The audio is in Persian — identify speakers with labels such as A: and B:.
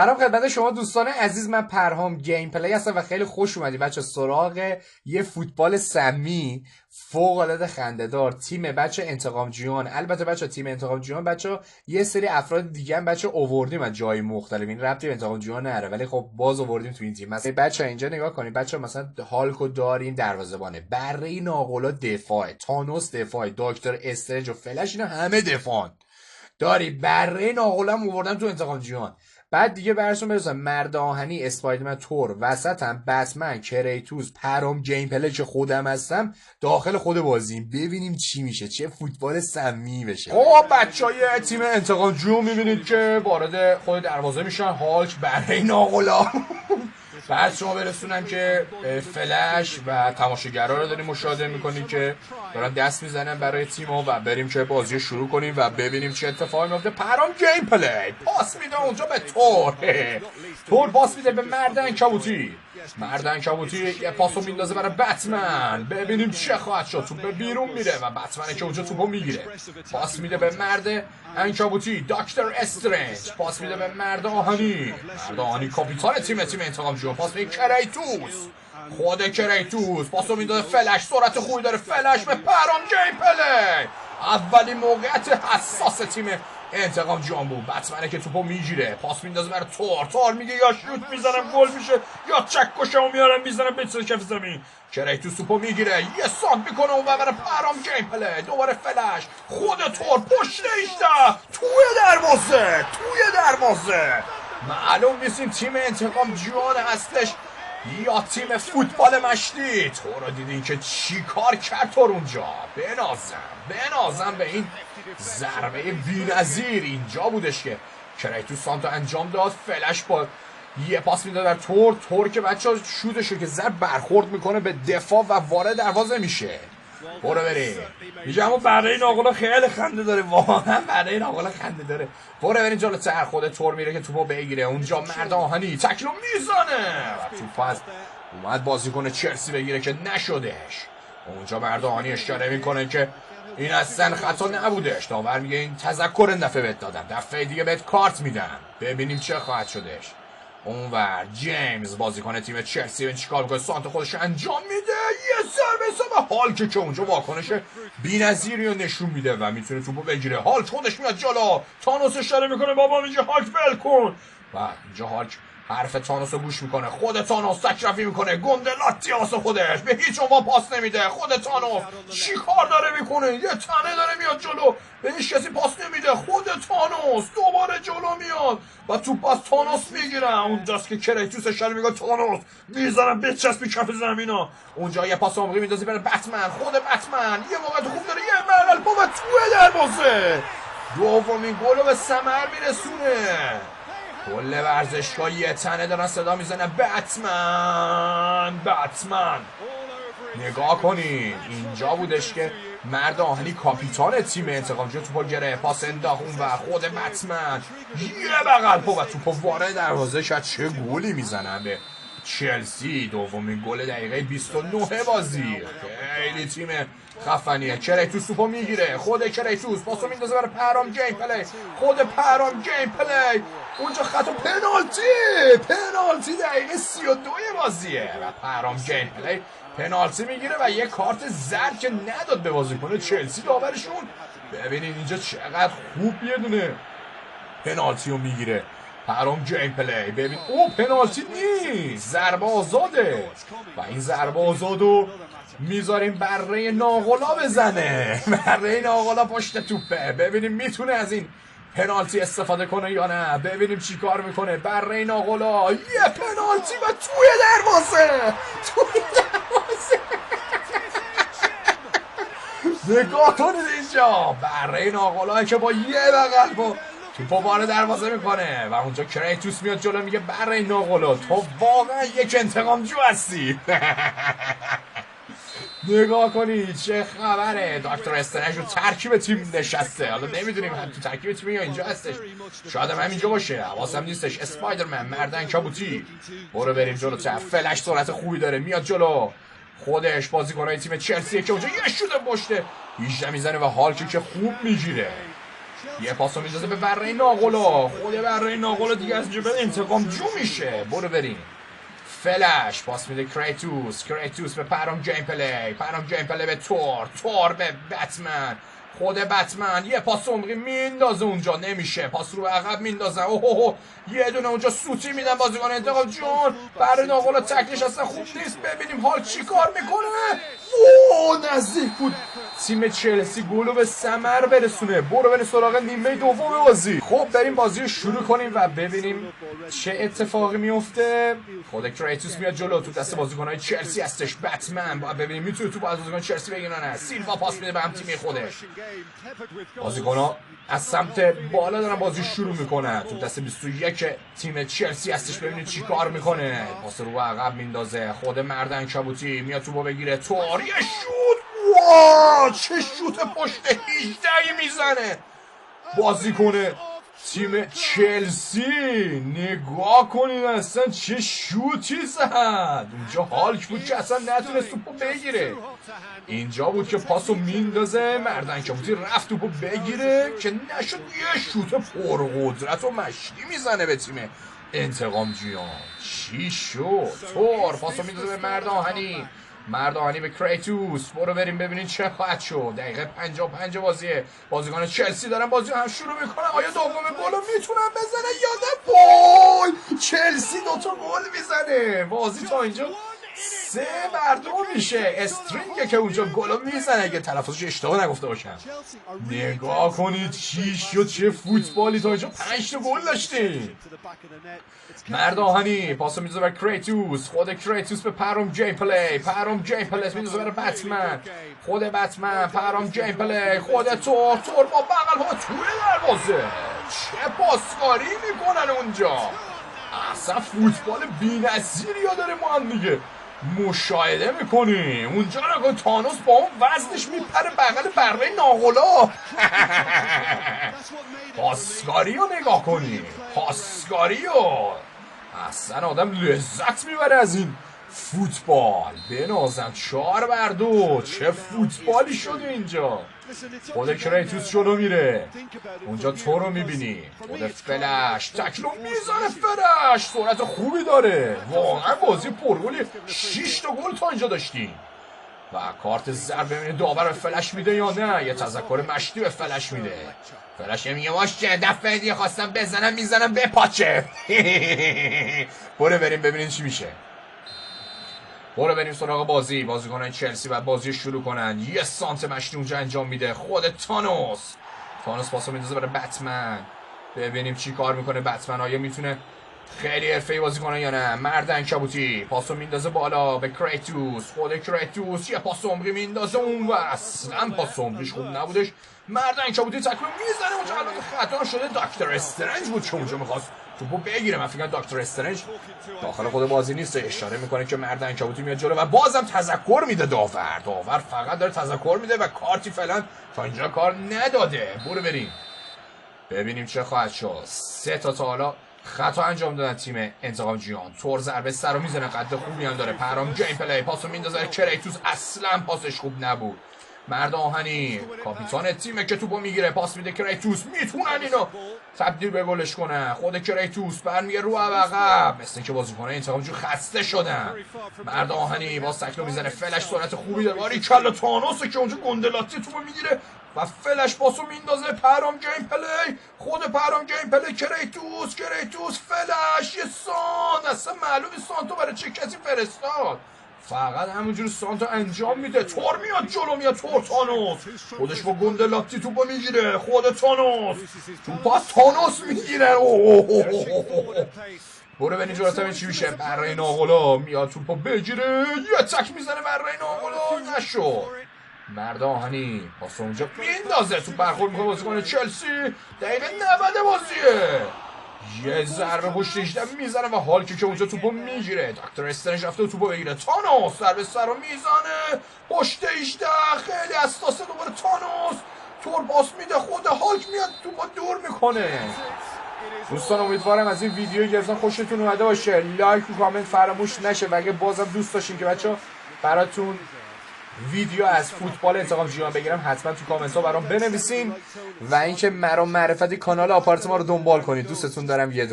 A: سلام خدمت شما دوستان عزیز، من پرهام گیم پلی هستم و خیلی خوش اومدید بچه سراغ یه فوتبال سمی فوق العاده خنده‌دار. تیم بچه انتقام جویان، البته بچه تیم انتقام جویان بچه یه سری افراد دیگه هم بچه آوردیم از جای مختلف، این ربطی به انتقام جویان نره ولی خب باز آوردیم تو این تیم. مثلا بچه اینجا نگاه کنید بچه، مثلا هالکو داریم دروازه‌بانه، بره ناقلا دفاع، تانوس دفاع، دکتر استرنج و فلش اینا همه دفاعن. داری بره ناقلا هم آوردن تو انتقام جویان. بعد دیگه برسون برسن مرد آهنی، اسپایدرمن، تور، وسط هم بتمن، کریتوس، پرام گیم پلی که خودم هستم داخل خود بازیم. ببینیم چی میشه، چه فوتبال سمی بشه. خب بچهای تیم انتقام جویان میبینید که وارد خود دروازه میشن. هالک، بره ناقلا بعد شما برسونم که فلش و تماشاگرها رو داریم مشاهده میکنیم که دارن دست میزنن برای تیم و بریم که بازی شروع کنیم و ببینیم چه اتفاقی میفته. پرام گیم پلی پاس میده اونجا به تور پاس میده به مرد عنکبوتی. مرد عنکبوتی یه پاسو میندازه برای بتمن، ببینیم چه خواهد شد. توپ بیرون میره و بتمن که اونجا توپو میگیره. پاس میده به مرد عنکبوتی. دکتر استرنج پاس میده به مرد آهنی. مرد آهنی کاپیتان تیم انتقام جویان پاس میده کریتوس. خود کریتوس پاسو میداده فلش، سرعت خوبی داره فلش به پرام گیم پلی. اولین موقعیت حساس تیم انتقام جویان بود. بتمنه که توپو میگیره، پاس میندازه برای تور میگه یا شوت میزنم گل میشه یا چکشمو میارم میزنم به کف زمین. کریتوس توپو میگیره، یه سانت میکنه اون برای پرام گیم پلی. دوباره فلش، خود تور پشت 18 توی دروازه. معلوم نیست این تیم انتقام جویان هستش یا تیم فوتبال مشتی. تو رو دیدین که چی کار کرد تور اونجا. بنازم به این ضربه بی‌نظیر اینجا بودش که کریتوس سانتو انجام داد. فلش با یه پاس میداد در تور که بچه ها شودشو که زر برخورد میکنه به دفاع و وارد دروازه میشه. برو بریم میگه اما بره ناقلا خیلی خنده داره، واقعا بره ناقلا خنده داره. برو بریم جلوتر. خود تور میره که توپو بگیره، اونجا مرد آهنی تکلو میزنه و توپ از اومد بازیکن چلسی بگیره که نشدش. اونجا مرد آهنی اشاره میکنه که این اصلا خطا نبودش. داور میگه این تذکر این دفعه بهت دادم، دفعه دیگه بهت کارت میدم. ببینیم چه خواهد شدش. اونور جیمز بازیکن تیم چلسی این چیکار میکنه؟ سانت خودش انجام میده، یه ضربه به هالک که اونجا واکنش بی‌نظیری رو نشون میده و میتونه توپو بگیره. هالک خودش میاد جلو، تانوس اشاره میکنه بابا میگه هالک ول کن و اینجا هالک حرف تانوس رو گوش میکنه. خود تانوس تکرفی میکنه، گنده لاتی واسه خودش به هیچ عنوان پاس نمیده. خود تانوس چی کار داره میکنه؟ یه تنه داره میاد جلو، به هیچ کسی پاس نمیده. خود تانوس دوباره جلو میاد و توپ از تانوس میگیره. اونجاست که کریتوس اشاره میگه تانوس میذارم بچسبی کف زمینا. اونجا یه پاس عمقی میندازه برای بتمن. خود بتمن یه موقع خوب داره، یه مرل با توی دروازه دومین گل رو به ثمر میرسونه. کل ورزشگاه یه تنه دارن صدا میزنه بتمن. نگاه کنین اینجا بودش که مرد آهنی کاپیتان تیم انتقام جویان توپو گره، پاس انداخت اون و خود بتمن یه بغل پا و توپو وارد دروازه شد. چه گلی میزنن به چلسی. دومین گل دقیقه 29 بازی. خیلی تیم خفنیه. کریتوس توپو میگیره، خود کریتوس پاسو میندازه برای پرام گیم پلی. خود پرام گیم پلی اونجا خطا، پنالتی دقیقه 32 بازیه و پرام گیم پلی پنالتی میگیره و یه کارت زرد که نداد به بازیکن چلسی داورشون. ببینید اینجا چقدر خوب یه دونه پنالتی رو میگیره پرام گیم پلی. ببین او پنالتی نیست، ضربه آزاده و این ضربه آزادو میذاریم بره ناقلا بزنه. بره ناقلا پشت توپه، ببینیم میتونه از این پنالتی استفاده کنه یا نه. ببینیم چی کار میکنه بره ناقلا. یه پنالتی و توی دروازه نگاه کنید اینجا بره ناقلا که با یه بغل با توپو وارد دروازه میکنه و اونجا کریتوس میاد جلو میگه بره ناقلا تو واقعا یک انتقام جو هستی. نگاه کنید چه خبره. دکتر استرنج رو ترکیب تیم نشسته، حالا نمیدونیم تو ترکیب تیم یا اینجا هستش، شاید هم اینجا باشه، حواسم نیستش. اسپایدرمن، مرد عنکبوتی. برو بریم جلو. فلش سرعت خوبی داره میاد جلو. خودش بازیکنای تیم چلسیه که اونجا یه شوت پشته 18 میزنه و هالکی که خوب میگیره. یه پاسو میندازه به بره ناقلا. خود بره ناقلا دیگه از اینجا به انتقام جو میشه. برو بریم. فلش پاس میده کریتوس به پرام گیم پلی به تور به بتمن. خود بتمن یه پاس عمقی میندازه اونجا، نمیشه. پاس رو به عقب میندازه. اوه یه دونه اونجا سوتی میدن بازیکن انتقام جون. بره ناقلا تکلش اصلا خوب نیست. ببینیم حال چی کار میکنه. اوه نزدیک بود تیم چلسی گلو به ثمر برسونه. برو بریم سراغ نیمه دوم بازی. خب بریم بازی رو شروع کنیم و ببینیم چه اتفاقی میفته. خود کریتوس میاد جلو، تو دست بازیکن‌های چلسی هستش. بتمن باید ببینیم میتونه تو بازیکن چلسی بگیره نه. سیلوا پاس میده به هم تیم خودش. بازیکن‌ها از سمت بالا دارن بازی شروع میکنن. تو دست 21 تیم چلسی هستش. ببینید چی کار میکنه. پاس رو عقب میندازه. خود مرد عنکبوتی میاد توپو بگیره. تور یه شوت. واو چه شوت پشت 18 میزنه بازیکن تیم چلسی. نگاه کنید اصلا چه شوتی زد. اونجا هالک بود که اصلا نتونست توپو بگیره. اینجا بود که پاسو میندازه. مرد عنکبوتی رفت توپو بگیره که نشد. یه شوت پرقدرت و مشتی میزنه به تیم انتقام جیان. چی شد؟ تور پاسو میندازه به مرد آهنی به کریتوس. برو بریم ببینین چه خواهد شد. دقیقه 55 بازیه. بازیکن چلسی دارن بازی هم شروع میکنن. آیا دوم گل میتونن بزنن یا نه؟ وای چلسی دوتا گل میزنه. بازی تا اینجا 3-2 میشه. استرینگه که اونجا گل میزنه اگه تلفظش اشتباه نگفته باشم. نگاه کنید چی شد. چه فوتبالی تا اینجا 5 تا گل داشتیم. مرد آهنی پاسو میذاره به کریتوس. خود کریتوس به پرام گیم پلی میذاره برای بتمن. خود بتمن پرام گیم پلی. خود تور با بغل ها توی دروازه. چه پاسکاری میکنن اونجا. اصلا فوتبال بی‌نظیری داره ما هم دیگه مشاهده میکنیم. اونجا نگاه تانوس با اون وزنش میپره بغل بره ناقلا. پاسکاری رو نگاه کنیم. پاسکاری رو اصلا آدم لذت میبره از این فوتبال. بنازم 4-2. چه فوتبالی شده اینجا. خود کریتوس جلو میره. اونجا تو رو میبینی. خود فلش تکلو میزنه. فلش سرعت خوبی داره. واقعا بازی پرگلی. 6 تا گل تا اینجا داشتیم. و کارت زرد ببینید داور به فلش میده یا نه. یه تذکر مشتی به فلش میده. فلش میگه باشه دفعه دیگه خواستم بزنم میزنم به پاچه. برو بریم ببینید چی میشه. برو بریم سراغ بازی. بازیکنان چلسی بعد بازی شروع کنن. یه سانت مشتی اونجا انجام میده. خود تانوس پاسو میندازه برای بتمن. ببینیم چی کار میکنه بتمن. آیا میتونه خیلی حرفه‌ای بازی کنه یا نه. مرد عنکبوتی پاسو میندازه بالا به کریتوس. خود کریتوس یه پاس عمقی میندازه اون و اصلا پاس عمقیش خوب نبودش. مرد عنکبوتی تکلو میزنه اونجا. البته خطا شده. دکتر استرنج بود که اونجا میخواست توپو بگیره. من فکر کنم دکتر استرنج داخل خود بازی نیست. اشاره میکنه که مرد عنکبوتی میاد جلو و بازم تذکر میده داور فقط داره تذکر میده و کارتی فعلا تا اینجا کار نداده. برو بریم ببینیم چه خواهد شد. 3 تا حالا خطا انجام دادن تیم انتقام جیان. تور ضربه سر رو میزنه. قد خوبی هم داره. پرام گیم پلی پاسو میندازه. کریتوس اصلا پاسش خوب نبود. مرد آهنی کاپیتان تیمه که توپو میگیره. پاس میده کریتوس. میتونن اینو تبدیل به گلش کنن. خود کریتوس برمیگه رو عقب. مثل اینکه بازیکنان انتقام جو خسته شدن. مرد آهنی باز تکلو میزنه. فلش سرعت خوبی داره. باری کلا تانوسه که اونجا گندلاتی توپو میگیره و فلش پاسو میندازه. پرام گیم پلی. خود پرام گیم پلی. کریتوس فلش یه سان. اصلا معلومه سانتو برای چه کسی فرستاد. فقط همونجور سانتو انجام میده. تور میاد جلو. میاد تانوس خودش با گندلاتی توپو میگیره. خود تانوس تانوس میگیره. برو ببین جلوتر چی میشه. بره ناقلا میاد توپو بگیره. یه تک میزنه بره ناقلا. نشد. مرد آهنی پاس اونجا میندازه. تو برخورد میکنه بازیکن چلسی. دقیقه 90 بازیه. یه ضربه پشت 18 میزنه و هالکی که اونجا توپو میگیره. دکتر استرنج رفته و توپو بگیره. تانوس ضربه سر رو میزنه پشت 18. خیلی حساسه. دوباره تانوس تور پاس میده. خود هالک میاد توپو دور میکنه. دوستان امیدوارم از این ویدیو گرفتن خوشتون اومده باشه. لایک و کامنت فراموش نشه و اگه بازم دوست داشتین که بچه‌ها براتون ویدیو از فوتبال انتقام جیهان بگیرم حتما تو کامنت ها برام بنویسین و اینکه مرا معرفت کانال آپارتما رو دنبال کنید. دوستتون دارم. یه